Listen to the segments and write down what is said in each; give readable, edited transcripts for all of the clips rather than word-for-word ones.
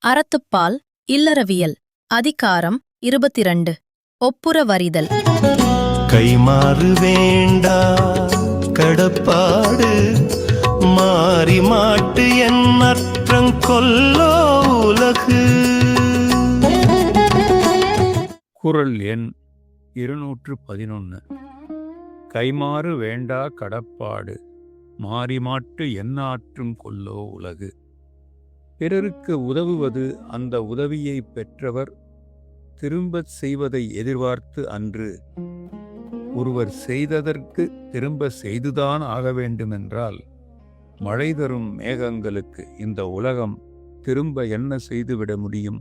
அறத்துப்பால் இல்லறவியல் அதிகாரம் 22 ஒப்புரவறிதல். கைமாறு வேண்டா கடப்பாடு மாறி மாட்டு எண்ணற்றங் கொல்லோ உலகு. குறள் எண் 211. கைமாறு வேண்டா கடப்பாடு மாறிமாட்டு எண்ணாற்றும் கொல்லோ உலகு. பிறருக்கு உதவுவது அந்த உதவியை பெற்றவர் திரும்பச் செய்வதை எதிர்பார்த்து அன்று. ஒருவர் செய்ததற்கு திரும்ப செய்துதான் ஆக வேண்டுமென்றால் மழை தரும் மேகங்களுக்கு இந்த உலகம் திரும்ப என்ன செய்துவிட முடியும்?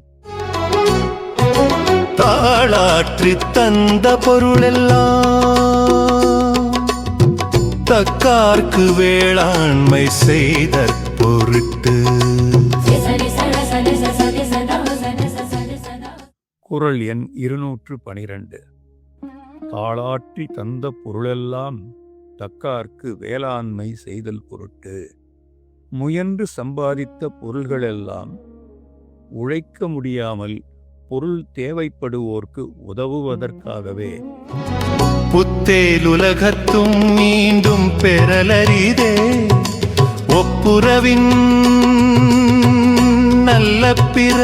தாளாற்றி தந்த பொருளெல்லாம் தக்கார்க்கு வேளாண்மை செய்த பொருட்டு. குறள் எண் 212. தாளாற்றி தந்த பொருளெல்லாம் தக்கார்க்கு வேளாண்மை செய்தல் பொருட்டு. முயன்று சம்பாதித்த பொருள்களெல்லாம் உழைக்க முடியாமல் பொருள் தேவைப்படுவோர்க்கு உதவுவதற்காகவே. புத்தேலுலகத்தும் மீண்டும் பெறலரிதே ஒப்புரவின் நல்ல பிற.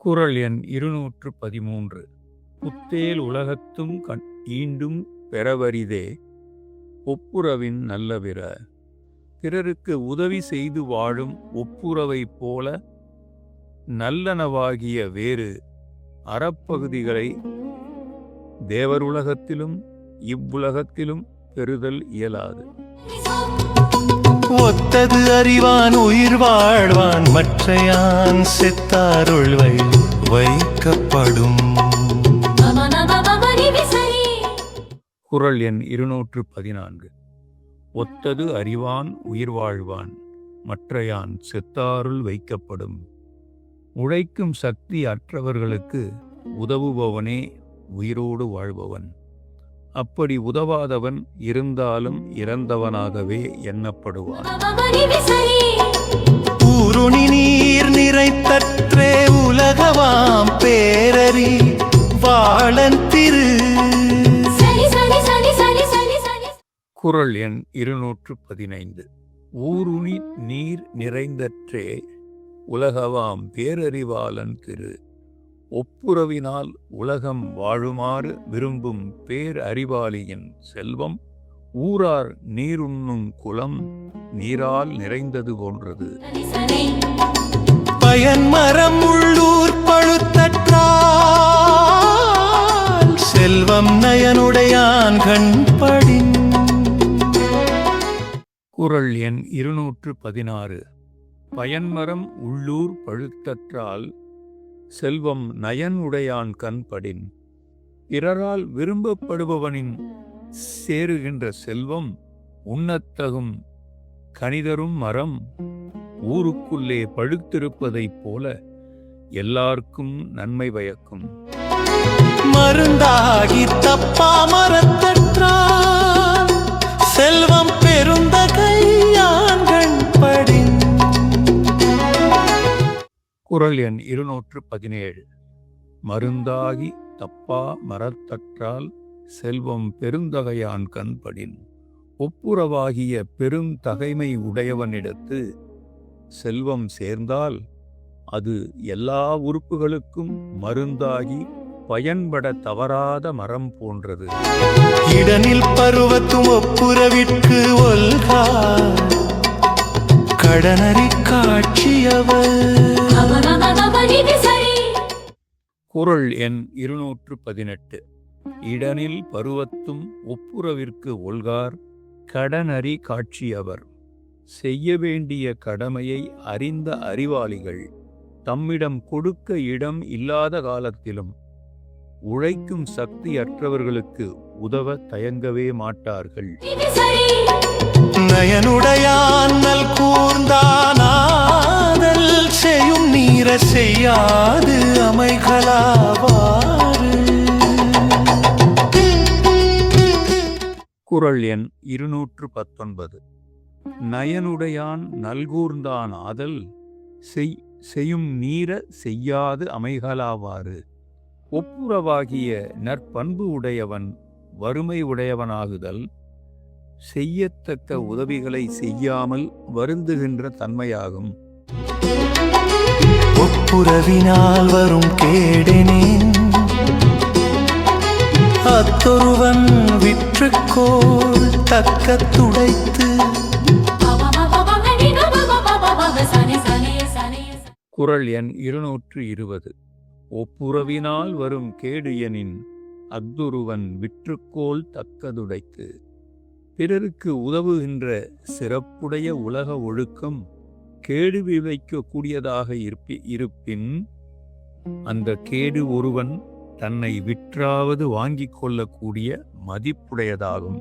குறள் எண் 213. புத்தேல் உலகத்தும் ஈண்டும் பெறவரிதே ஒப்புரவின் நல்லவிர. பிறருக்கு உதவி செய்து வாழும் ஒப்புரவைப் போல நல்லனவாகிய வேறு அறப்பகுதிகளை தேவருலகத்திலும் இவ்வுலகத்திலும் பெறுதல் இயலாது. ஒத்தது அறிவான் உயிர் வாழ்வான் மற்றையான் செத்தாருள் வைக்கப்படும். குறள் எண் 214. ஒத்தது அறிவான் உயிர் வாழ்வான் மற்றையான் செத்தாருள் வைக்கப்படும். உழைக்கும் சக்தி அற்றவர்களுக்கு உதவுபவனே உயிரோடு வாழ்பவன். அப்படி உதவாதவன் இருந்தாலும் இறந்தவனாகவே எண்ணப்படுவான். ஊருணி நீர் நிறைத்தற்றே உலகவாம் பேரறி வாழன் திரு. குறள் எண் 215. ஊருணி நீர் நிறைந்தற்றே உலகவாம் பேரறிவாளன் திரு. ஒப்புரவினால் உலகம் வாழுமாறு விரும்பும் பேர் அறிவாளியின் செல்வம் ஊரார் நீருண்ணும் குளம் நீரால் நிறைந்தது போன்றது. பயன்மரம் உள்ளூர் பழுத்தற்றால் செல்வம் நயனுடையான் கண்படின். குறள் எண் 216. பயன்மரம் உள்ளூர் பழுத்தற்றால் செல்வம் நயன் உடையான் கண்படின். பிறரால் விரும்பப்படுபவனின் சேருகின்ற செல்வம் உண்ணத்தகும் கனிதரும் மரம் ஊருக்குள்ளே பழுத்திருப்பதைப் போல எல்லாருக்கும் நன்மை பயக்கும். மருந்தாகி தப்பா மரத்தற்றால் செல்வம் பெருந்தகையான் கண்படின். குறள் எண் 217. மருந்தாகி தப்பா மரத்தற்றால் செல்வம் பெருந்தகையான் கண்படின். ஒப்புரவாகிய பெருந்தகைமை உடையவனிடத்து செல்வம் சேர்ந்தால் அது எல்லா உறுப்புகளுக்கும் மருந்தாகி பயன்பட தவறாத மரம் போன்றது. இடனில் பருவத்தும் ஒப்புரவிற்கு ஒல்கா கடனறி காட்சியவர். குறள் எண் 218. இடனில் பருவத்தும் ஒப்புரவிற்கு ஒல்கார் கடனறி காட்சியவர். செய்ய வேண்டிய கடமையை அறிந்த அறிவாளிகள் தம்மிடம் கொடுக்க இடம் இல்லாத காலத்திலும் உழைக்கும் சக்தி அற்றவர்களுக்கு உதவ தயங்கவே மாட்டார்கள். நயனுடையான் நல் கூர்ந்தானாதல் செய்யும் நீர செய்யாது அமைகளாவாறு. குறள் எண் 219. நயனுடையான் நல்கூர்ந்தான் ஆதல் செய்யும் நீர செய்யாது அமைகலாவாறு. ஒப்புரவாகிய நற்பண்பு உடையவன் வறுமை உடையவனாகுதல் செய்யத்தக்க உதவிகளை செய்யாமல் வருந்துகின்ற தன்மையாகும். ஒப்புரவினால் வரும் கேடெனின் அத்தொருவன் விற்றுக்கோள் தக்க துடைத்து. குறள் எண் 220. ஒப்புரவினால் வரும் கேடு எனின் அஃதொருவன் விற்றுக்கோள் தக்கதுடைத்து. பிறருக்கு உதவுகின்ற சிறப்புடைய உலக ஒழுக்கம் கேடு விளைக்கக்கூடியதாக இருப்பின் அந்த கேடு ஒருவன் தன்னை விற்றாவது வாங்கிக் கொள்ளக்கூடிய மதிப்புடையதாகும்.